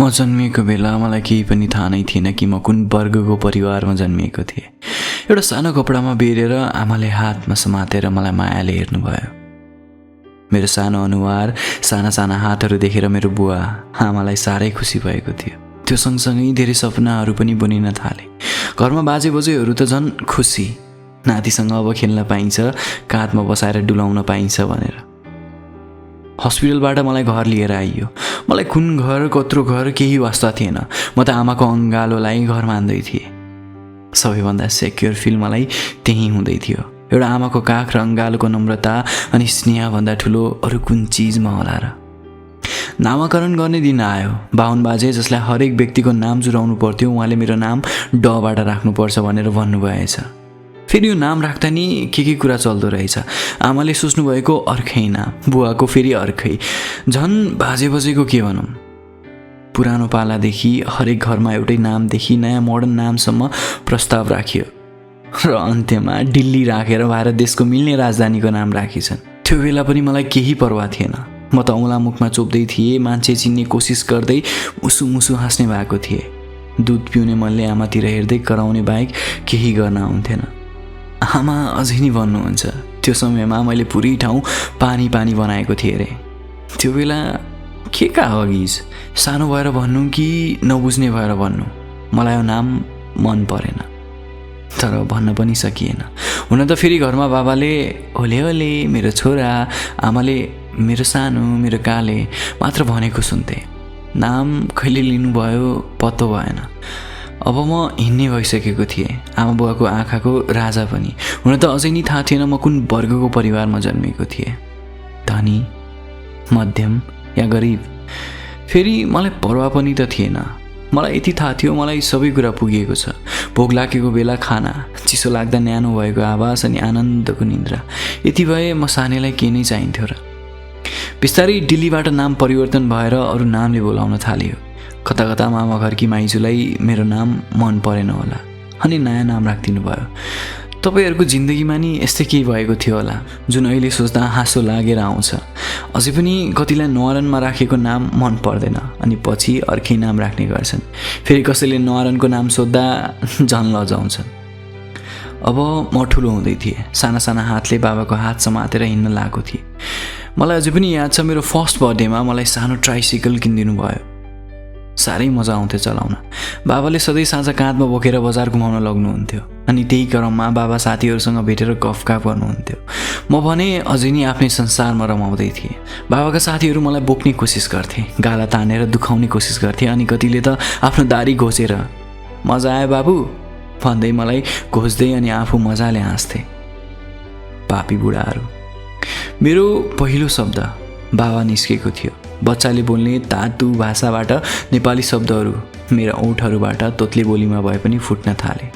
म जन्मिएको बेला मलाई केही पनि थाहा नै थिएन कि म कुन वर्गको परिवारमा जन्मिएको थिएँ। एउटा सानो कपडामा बेरेर आमाले हातमा समातेर मलाई मायाले हेर्नुभयो। मेरो सानो अनुहार, साना साना हातहरू देखेर मेरो बुवा आमालाई साह्रै खुसी भएको थियो। त्यो सँगसँगै धेरै सपनाहरू पनि बुनिन थाले। घरमा बाजे बोजूहरू त झन् खुसी, नातिसँग अब खेल्न पाइन्छ, काँधमा बसाएर डुलाउन पाइन्छ भनेर। हस्पिटलबाट मलाई घर लिएर आइयो। मलाई कुन घर कत्रो घर केही वास्ता थिएन। म त आमाको अङ्गालोलाई घर मान्दै थिएँ। सबैभन्दा सेक्योर फिल मलाई त्यही हुँदै थियो। एउटा आमाको काख र अङ्गालोको नम्रता अनि स्नेहभन्दा ठुलो अरू कुन चिजमा होला र। नामाकरण गर्ने दिन आयो। बाहुन बाजे जसलाई हरेक व्यक्तिको नाम जुराउनु पर्थ्यो, उहाँले मेरो नाम डबाट राख्नुपर्छ भनेर भन्नुभएछ। फेरि यो नाम राख्दा नि के कुरा चल्दो रहेछ। आमाले सोच्नुभएको अर्कै नाम, बुवाको फेरि अर्कै। झन् बाजे बजेको के भनौँ। पुरानो पालादेखि हरेक घरमा एउटै नामदेखि नयाँ मोडर्न नामसम्म प्रस्ताव राखियो र अन्त्यमा दिल्ली राखेर भारत देशको मिल्ने राजधानीको नाम राखेछन्। त्यो बेला पनि मलाई केही परवाह थिएन। म त औँला मुखमा चोप्दै थिएँ, मान्छे चिन्ने कोसिस गर्दै मुसु मुसु हाँस्ने भएको थिएँ। दुध पिउने मनले आमातिर हेर्दै कराउने बाहेक केही गर्न आउँथेन। आमा अझै नि भन्नुहुन्छ, त्यो समयमा मैले पुरै ठाउँ पानी पानी बनाएको थिएँ अरे। त्यो बेला के का हगिज, सानो भएर भन्नु कि नबुझ्ने भएर भन्नु, मलाई यो नाम मन परेन, तर भन्न पनि सकिएन। हुन त फेरि घरमा बाबाले ओले ओले मेरो छोरा, आमाले मेरो सानो मेरो काले मात्र भनेको सुन्थे। नाम कहिले लिनुभयो पत्तो भएन। अब म हिँड्ने भइसकेको थिएँ, आमा बुवाको आँखाको राजा पनि। हुन त अझै नि थाहा थिएन म कुन वर्गको परिवारमा जन्मेको थिएँ, धनी, मध्यम या गरिब। फेरि मलाई परवाह पनि त थिएन। मलाई यति थाहा थियो मलाई सबै कुरा पुगेको छ। भोक लागेको बेला खाना, चिसो लाग्दा न्यानो भएको आवास अनि आनन्दको निन्द्रा। यति भए म सानेलाई के नै चाहिन्थ्यो र। बिस्तारै दिल्लीबाट नाम परिवर्तन भएर अरू नामले बोलाउन थाल्यो। कता कता मामा घरकी माइजूलाई मेरो नाम मन परेन होला अनि नयाँ नाम राखिदिनु भयो। तपाईँहरूको जिन्दगीमा नि यस्तै केही भएको थियो होला, जुन अहिले सोच्दा हाँसो लागेर आउँछ। अझै पनि कतिलाई न्वारनमा राखेको नाम मन पर्दैन अनि पछि अर्कै नाम राख्ने गर्छन्। फेरि कसैले न्वारनको नाम सोद्धा झन् लजाउँछन्। अब म ठुलो हुँदै थिएँ। साना साना हातले बाबाको हात समातेर हिँड्न लागेको थिएँ। मलाई अझै पनि याद छ, मेरो फर्स्ट बर्थडेमा मलाई सानो ट्राइसाइकल किनिदिनु भयो। साह्रै मजा आउँथ्यो चलाउन। बाबाले सधैँ साँझ काँधमा बोकेर बजार घुमाउन लग्नुहुन्थ्यो अनि त्यही क्रममा बाबा साथीहरूसँग भेटेर गफगाफ गर्नुहुन्थ्यो। म भने अझै नि आफ्नै संसारमा रमाउँदै थिएँ। बाबाका साथीहरू मलाई बोक्ने कोसिस गर्थे, गाला तानेर दुखाउने कोसिस गर्थे अनि कतिले त आफ्नो दारी घोचेर मजा आयो बाबु भन्दै मलाई घोच्दै अनि आफू मजाले हाँस्थे। पापी बुढाहरू। मेरो पहिलो शब्द बाबा निस्केको थियो। बच्चाले बोल्ने तातु भाषाबाट नेपाली शब्दहरू मेरा ओठहरूबाट तोत्ले बोलीमा भए पनि फुट्न थाले।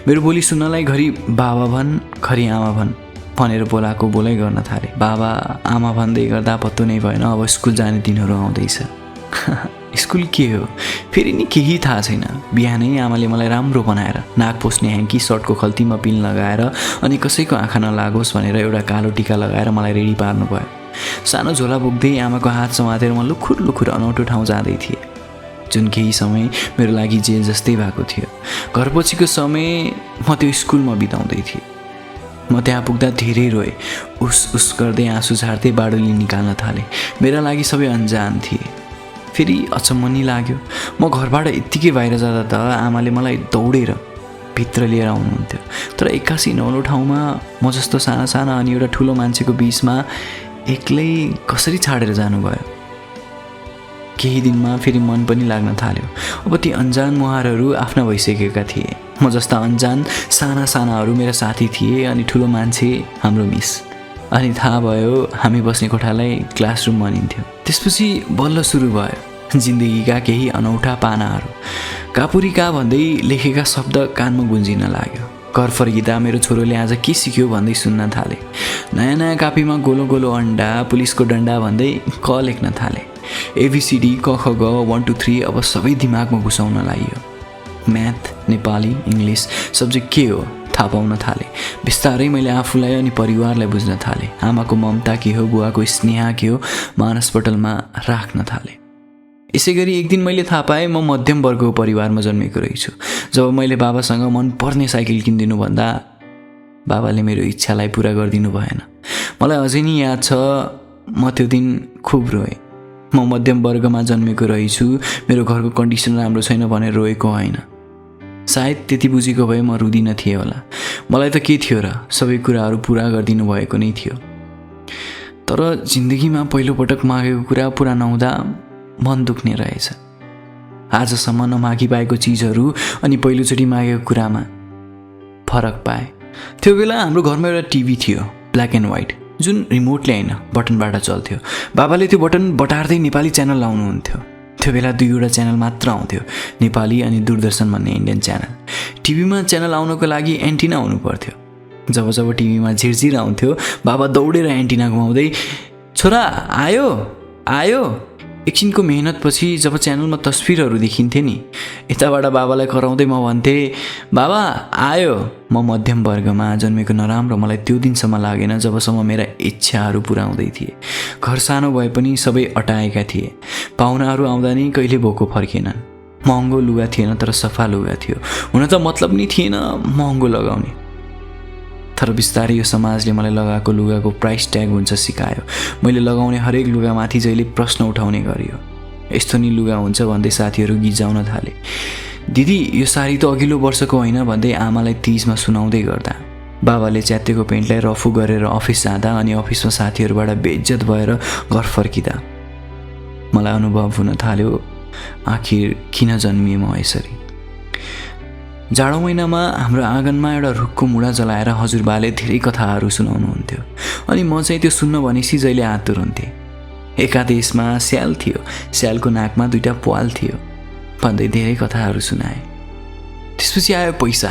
मेरो बोली सुन्नलाई घरि बाबा भन् घरि आमा भन् भनेर बोलाएको बोलाइ गर्न थाले। बाबा आमा भन्दै गर्दा पत्तो नै भएन अब स्कुल जाने दिनहरू आउँदैछ। स्कुल के हो फेरि नि केही थाहा छैन। बिहानै आमाले मलाई राम्रो बनाएर नाक पोस्ने ह्याङ्की सर्टको खल्तीमा पिन लगाएर अनि कसैको आँखा नलागोस् भनेर एउटा कालो टिका लगाएर मलाई रेडी पार्नु भयो। सानो झोला बोक्दै आमाको हात समातेर म लुखुर लुखुर अनौठो ठाउँ जाँदै थिएँ, जुन केही समय मेरो लागि जेल जस्तै भएको थियो। घर पछिको समय म त्यो स्कुलमा बिताउँदै थिएँ। म त्यहाँ पुग्दा धेरै रोएँ, उस गर्दै आँसु झार्दै बाडुली निकाल्न थालेँ। मेरा लागि सबै अन्जान थिए। फेरि अचम्म नि लाग्यो, म घरबाट यत्तिकै बाहिर जाँदा त आमाले मलाई दौडेर भित्र लिएर आउनुहुन्थ्यो। तर एक्कासी नौलो ठाउँमा म जस्तो साना साना अनि एउटा ठुलो मान्छेको बिचमा एक्लै कसरी छाडेर जानुभयो। केही दिनमा फेरि मन पनि लाग्न थाल्यो। अब ती अन्जान मुहारहरू आफ्ना भइसकेका थिए। म जस्ता अन्जान साना सानाहरू मेरा साथी थिए अनि ठुलो मान्छे हाम्रो मिस। अनि थाहा भयो हामी बस्ने कोठालाई क्लासरुम भनिन्थ्यो। त्यसपछि बल्ल सुरु भयो जिन्दगीका केही अनौठा पानाहरू। कापुरिका भन्दै लेखेका शब्द कानमा गुन्जिन लाग्यो। घर फर्किँदा मेरो छोरोले आज के सिक्यो भन्दै सुन्न थाले। नयाँ नयाँ कापीमा गोलो गोलो अन्डा, पुलिसको डन्डा भन्दै क लेख्न थाले। एबिसिडी क ख ग 1 2 3 अब सबै दिमागमा घुसाउन लाग्यो। म्याथ, नेपाली, इङ्ग्लिस सब्जेक्ट के हो थाहा पाउन थाले। बिस्तारै मैले आफूलाई अनि परिवारलाई बुझ्न थालेँ। आमाको ममता के हो, बुवाको स्नेह के हो मानसपटलमा राख्न थालेँ। यसै गरी एक दिन मैले थाहा पाएँ म मध्यम वर्गको परिवारमा जन्मेको रहेछु। जब मैले बाबासँग मनपर्ने साइकल किनिदिनु भन्दा बाबाले मेरो इच्छालाई पुरा गरिदिनु भएन। मलाई अझै नि याद छ, म त्यो दिन खुब रोएँ। म मध्यम वर्गमा जन्मेको रहेछु, मेरो घरको कन्डिसन राम्रो छैन भनेर रोएको होइन। सायद त्यति बुझेको भए म रुदिन थिएँ होला। मलाई त के थियो र, सबै कुराहरू पुरा गरिदिनु भएको नै थियो। तर जिन्दगीमा पहिलोपटक मागेको कुरा पुरा नहुँदा मन दुख्ने रहेछ। आजसम्म नमागी पाएको चिजहरू अनि पहिलोचोटि मागेको कुरामा फरक पाएँ। त्यो बेला हाम्रो घरमा एउटा टिभी थियो, ब्ल्याक एन्ड व्हाइट, जुन रिमोटले होइन बटनबाट चल्थ्यो। बाबाले त्यो बटन बटार्दै नेपाली च्यानल लाउनुहुन्थ्यो। त्यो बेला 2वटा च्यानल मात्र आउँथ्यो, नेपाली अनि दूरदर्शन भन्ने इन्डियन च्यानल। टिभीमा च्यानल आउनको लागि एन्टिना हुनु पर्थ्यो। जब जब टिभीमा झिरझिर आउँथ्यो, बाबा दौडेर एन्टिना घुमाउँदै, छोरा आयो आयो। एकछिनको मेहनतपछि जब च्यानलमा तस्विरहरू देखिन्थे नि, यताबाट बाबालाई कराउँदै म भन्थेँ, बाबा आयो। म मध्यम वर्गमा जन्मेको नराम्रो मलाई त्यो दिनसम्म लागेन जबसम्म मेरा इच्छाहरू पुरा हुँदै थिए। घर सानो भए पनि सबै अटाएका थिए। पाहुनाहरू आउँदा नि कहिले भोको फर्केनन्। महँगो लुगा थिएन तर सफा लुगा थियो। हुन त मतलब नि थिएन महँगो लगाउने, तर बिस्तारै यो समाजले मलाई लगाएको लुगाको प्राइस ट्याग हुन्छ सिकायो। मैले लगाउने हरेक लुगामाथि जहिले प्रश्न उठाउने गरियो। यस्तो नि लुगा हुन्छ भन्दै साथीहरू गिजाउन थाले। दिदी यो साडी त अघिल्लो वर्षको होइन भन्दै आमालाई तिजमा सुनाउँदै गर्दा, बाबाले च्यातेको पेन्टलाई रफू गरेर अफिस जाँदा अनि अफिसमा साथीहरूबाट बेइज्जत भएर घर फर्किँदा मलाई अनुभव हुन थाल्यो, आखिर किन जन्मिएँ म यसरी। जाडो महिनामा हाम्रो आँगनमा एउटा रुखको मुढा जलाएर हजुरबाले धेरै कथाहरू सुनाउनुहुन्थ्यो अनि म चाहिँ त्यो सुन्न भनेपछि जहिले आतुर हुन्थेँ। एकादेशमा स्याल थियो, स्यालको नाकमा 2टा प्वाल थियो भन्दै धेरै कथाहरू सुनाए। त्यसपछि आयो पैसा।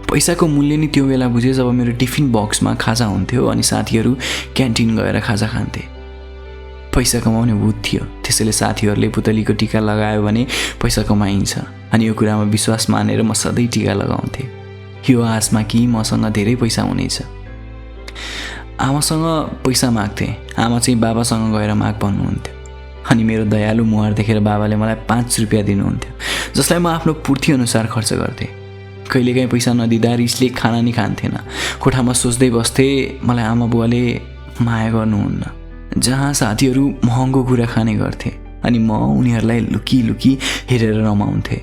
पैसाको मूल्य नि त्यो बेला बुझेँ जब मेरो टिफिन बक्समा खाजा हुन्थ्यो अनि साथीहरू क्यान्टिन गएर खाजा खान्थे। पैसा कमाउने भूत थियो, त्यसैले साथीहरूले पुतलीको टिका लगायो भने पैसा कमाइन्छ अनि यो कुरामा विश्वास मानेर म सधैँ टिका लगाउँथेँ, यो आशमा कि मसँग धेरै पैसा हुनेछ। आमासँग पैसा माग्थेँ, आमा चाहिँ बाबासँग गएर माग भन्नुहुन्थ्यो अनि मेरो दयालु मुहार देखेर बाबाले मलाई 5 रुपियाँ दिनुहुन्थ्यो, जसलाई म आफ्नो पूर्ति अनुसार खर्च गर्थेँ। कहिलेकाहीँ पैसा नदिँदा रिसले खाना नि खान्थेन। कोठामा सोच्दै बस्थेँ, मलाई आमा बुवाले माया गर्नुहुन्न। जहाँ साथीहरू महँगो कुरा खाने गर्थे अनि म उनीहरूलाई लुकी लुकी हेरेर रमाउँथे।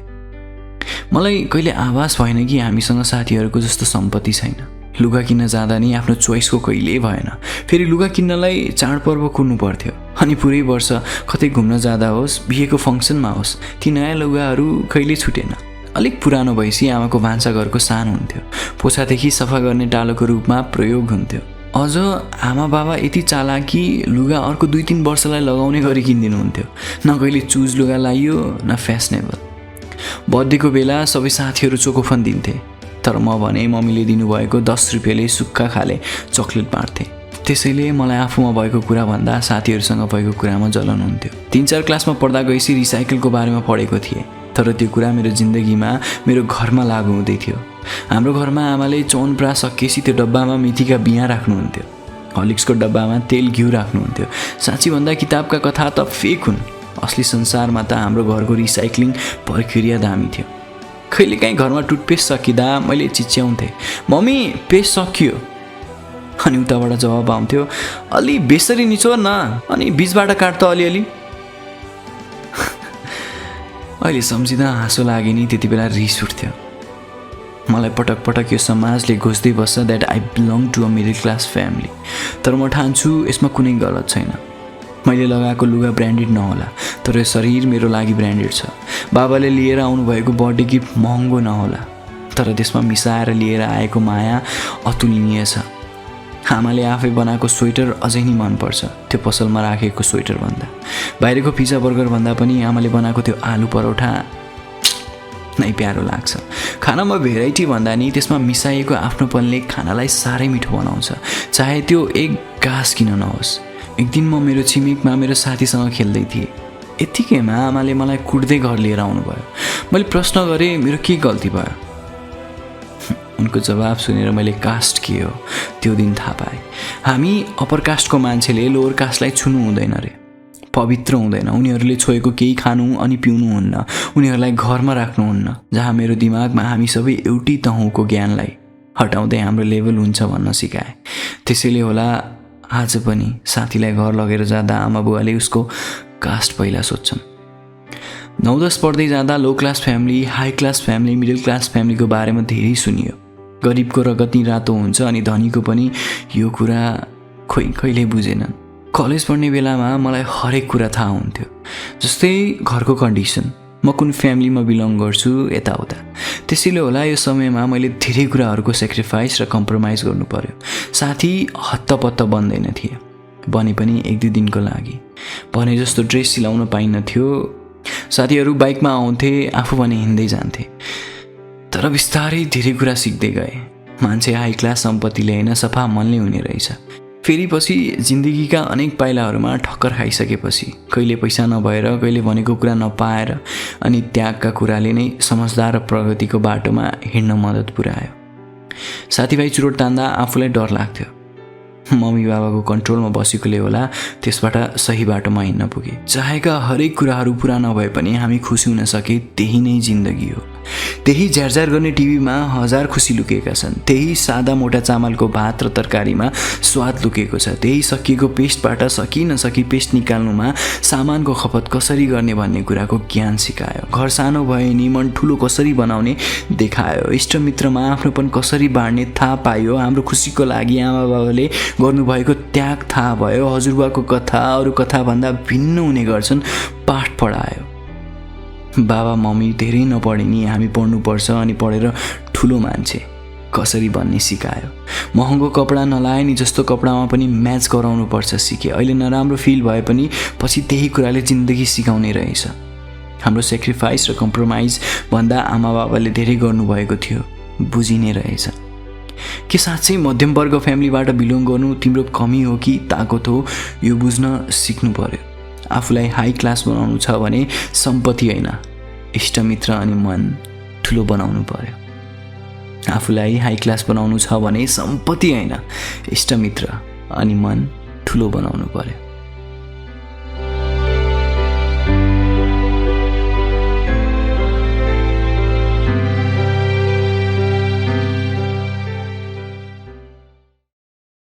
मलाई कहिले आभास भएन कि हामीसँग साथीहरूको जस्तो सम्पत्ति छैन। लुगा किन्न जाँदा नि आफ्नो चोइसको कहिल्यै भएन। फेरि लुगा किन्नलाई चाडपर्व कुर्नु पर्थ्यो अनि पुरै वर्ष कतै घुम्न जाँदा होस्, बिहेको फङ्सनमा होस्, ती नयाँ लुगाहरू कहिल्यै छुटेन। अलिक पुरानो भएपछि आमाको भान्साघरको सान हुन्थ्यो, पोछादेखि सफा गर्ने डालोको रूपमा प्रयोग हुन्थ्यो। अझ आमा बाबा यति चालाकी लुगा अर्को 2-3 वर्षलाई लगाउने गरी किनिदिनुहुन्थ्यो। न कहिले चुज लुगा लाइयो न फ्यासनेबल। बर्थडेको बेला सबै साथीहरू चोकोफन दिन्थे, तर म भने मम्मीले दिनुभएको 10 रुपियाँले सुक्खा खाले चक्लेट बाँड्थेँ। त्यसैले मलाई आफूमा भएको कुरा भन्दा साथीहरूसँग भएको कुरामा जलन हुन्थ्यो। 3-4 क्लासमा पढ्दा गएपछि रिसाइकलको बारेमा पढेको थिएँ, तर त्यो कुरा मेरो जिन्दगीमा मेरो घरमा लागु हुँदै थियो। हाम्रो घरमा आमाले च्यवनप्रास सकिएपछि त्यो डब्बामा मेथीका बियाँ राख्नुहुन्थ्यो, हर्लिक्सको डब्बामा तेल घिउ राख्नुहुन्थ्यो। साँच्ची भन्दा किताबका कथा त फेक हुन्, असली संसारमा त हाम्रो घरको रिसाइक्लिङ प्रक्रिया दामी थियो। कहिलेकाहीँ घरमा टुथपेस्ट सकिँदा मैले चिच्याउँथेँ, मम्मी पेस्ट सकियो, अनि उताबाट जवाब आउँथ्यो, अलि बेसरी निचोर न अनि बिचबाट काट त अलिअलि। अहिले सम्झिँदा हाँसो लागे नि त्यति बेला रिस उठ्थ्यो। मलाई पटक पटक यो समाजले घोष्दै बस्छ that I belong to a middle class family, तर म ठान्छु यसमा कुनै गलत छैन। मैले लगाएको लुगा ब्रान्डेड नहोला, तर यो शरीर मेरो लागि ब्रान्डेड छ। बाबाले लिएर आउनुभएको बर्थडे गिफ्ट महँगो नहोला, तर त्यसमा मिसाएर लिएर आएको माया अतुलनीय छ। आमाले आफै बनाएको स्वेटर अझै नि मनपर्छ त्यो पसलमा राखेको स्वेटर भन्दा। बाहिरको पिज्जा बर्गर भन्दा पनि आमाले बनाएको त्यो आलु परोठा नै प्यारो लाग्छ। खानामा भेराइटी भन्दा नि त्यसमा मिसाइएको आफ्नोपनले खानालाई साह्रै मिठो बनाउँछ, चाहे त्यो एक घाँस किन नहोस्। एक दिन म मेरो छिमेकमा मेरो साथीसँग खेल्दै थिएँ, यत्तिकैमा आमाले मलाई कुट्दै घर लिएर आउनुभयो। मैले प्रश्न गरेँ, मेरो के गल्ती भयो? उनको जवाब सुनेर मैले कास्ट के हो त्यो दिन थाहा पाएँ। हामी अप्पर कास्टको मान्छेले लोवर कास्टलाई छुनु हुँदैन रे। पवित्र हुँदैन। उनीहरूले छोएको केही खानु अनि पिउनुहुन्न। उनीहरूलाई घरमा राख्नुहुन्न जहाँ मेरो दिमागमा हामी सबै एउटै तहको ज्ञानलाई हटाउँदै हाम्रो लेभल हुन्छ भन्न सिकाए। त्यसैले होला आज पनि साथीलाई घर लगेर जाँदा आमा बुवाले उसको कास्ट पहिला सोध्छन्। 9-10 पढ्दै जाँदा low class family, high class family, middle class फ्यामिलीको बारेमा धेरै सुनियो। गरिबको रगत नि रातो हुन्छ अनि धनीको पनि। यो कुरा खोइ कहिले बुझेनन्। कलेज पढ्ने बेलामा मलाई हरेक कुरा थाहा हुन्थ्यो, जस्तै घरको कन्डिसन, म कुन फ्यामिलीमा बिलङ गर्छु, यताउता। त्यसैले होला यो समयमा मैले धेरै कुराहरूको सेक्रिफाइस र कम्प्रोमाइज गर्नु पर्यो। साथी हत्तपत्त बन्दैन थिए, बने पनि 1-2 दिनको लागि। भने जस्तो ड्रेस सिलाउन पाइन्थ्यो। साथीहरू बाइकमा आउँथे, आफू भने हिँड्दै जान्थे। तर बिस्तारै धेरै कुरा सिक्दै गए। मान्छे हाई क्लास सम्पत्तिले होइन, सफा मनले हुने रहेछ। फेरि पछि जिन्दगीका अनेक पाइलाहरूमा ठक्कर खाइसकेपछि, कहिले पैसा नभएर, कहिले भनेको कुरा नपाएर अनि त्यागका कुराले नै समझदार र प्रगतिको बाटोमा हिँड्न मद्दत पुर्यायो। साथीभाइ चुरोट तान्दा आफूलाई डर लाग्थ्यो। मम्मी बाबाको कन्ट्रोलमा बसेकोले होला त्यसबाट सही बाटोमा हिँड्न पुगे। चाहेका हरेक कुराहरू पुरा नभए पनि हामी खुसी हुन सके, त्यही नै जिन्दगी हो। त्यही झ्यारझ्यार गर्ने टिभीमा 1000 खुसी लुकेका छन्। त्यही सादा मोटा चामलको भात र तरकारीमा स्वाद लुकेको छ। त्यही सकिएको पेस्टबाट सकी नसकी पेस्ट निकाल्नुमा सामानको खपत कसरी गर्ने भन्ने कुराको ज्ञान सिकायो। घर सानो भए नि मन ठुलो कसरी बनाउने देखायो। इष्टमित्रमा आफ्नोपन कसरी बाँड्ने थाहा पायो। हाम्रो खुसीको लागि आमा बाबाले गर्नुभएको त्याग थाहा भयो। हजुरबाको कथा अरू कथाभन्दा भिन्न हुने गर्छन् पाठ पढायो। बाबा मम्मी धेरै नपढे नि हामी पढ्नुपर्छ अनि पढेर ठुलो मान्छे कसरी बन्ने सिकायो। महँगो कपडा नलाए नि जस्तो कपडामा पनि म्याच गराउनुपर्छ सिके। अहिले नराम्रो फिल भए पनि पछि त्यही कुराले जिन्दगी सिकाउने रहेछ। हाम्रो सेक्रिफाइस र कम्प्रोमाइज भन्दा आमा बाबाले धेरै गर्नुभएको थियो, बुझिने रहेछ। के साँच्चै मध्यमवर्ग फ्यामिलीबाट बिलोङ गर्नु तिम्रो कमी हो कि ताकत हो, यो बुझ्न सिक्नु पर्यो। आफूलाई हाई क्लास बनाउनु छ भने सम्पत्ति होइन, इष्टमित्र अनि मन ठुलो बनाउनु पर्यो। आफूलाई हाई क्लास बनाउनु छ भने सम्पत्ति होइन, इष्टमित्र अनि मन ठुलो बनाउनु पर्यो।